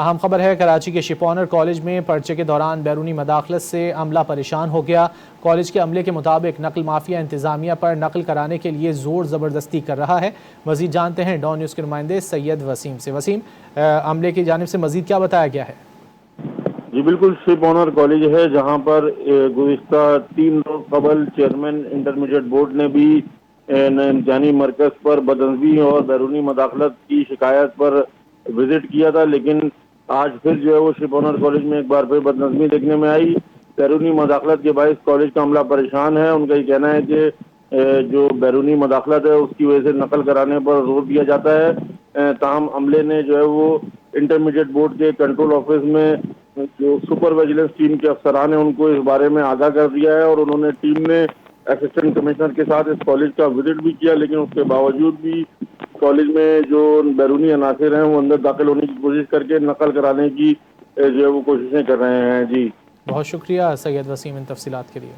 अहम खबर है, कराची के शिप ऑनर कॉलेज में पर्चे के दौरान बैरूनी मदाखलत से अमला परेशान हो गया। कॉलेज के अमले के मुताबिक नकल माफिया इंतजामिया पर नकल कराने के लिए जोर ज़बरदस्ती कर रहा है। मजीद जानते हैं डॉन न्यूज़ के नुमाइंदे सैयद वसीम से। वसीम, अमले की जानिब से मजीद क्या बताया गया है? जी बिल्कुल, शिप ऑनर कॉलेज है जहां पर गुज़िश्ता 3 रोज कबल चेयरमैन इंटरमीडिएट बोर्ड ने भी जानी मरकज पर बदनज़मी और बैरूनी मदाखलत की शिकायत पर विजिट किया था, लेकिन आज फिर जो है वो शिप ऑनर कॉलेज में एक बार फिर बदनज़मी देखने में आई। बैरूनी मदाखलत के बायस कॉलेज का अमला परेशान है। उनका ये कहना है कि जो बैरूनी मदाखलत है उसकी वजह से नकल कराने पर जोर दिया जाता है। ताहम अमले ने जो है वो इंटरमीडिएट बोर्ड के कंट्रोल ऑफिस में जो सुपर विजिलेंस टीम के अफसरान हैं उनको इस बारे में आगाह कर दिया है, और उन्होंने टीम ने असिस्टेंट कमिश्नर के साथ इस कॉलेज का विजिट भी किया, लेकिन उसके बावजूद भी कॉलेज में जो बैरूनी अनासिर हैं वो अंदर दाखिल होने की कोशिश करके नकल कराने की जो है वो कोशिशें कर रहे हैं। जी बहुत शुक्रिया सैयद वसीम इन तफसीलात के लिए।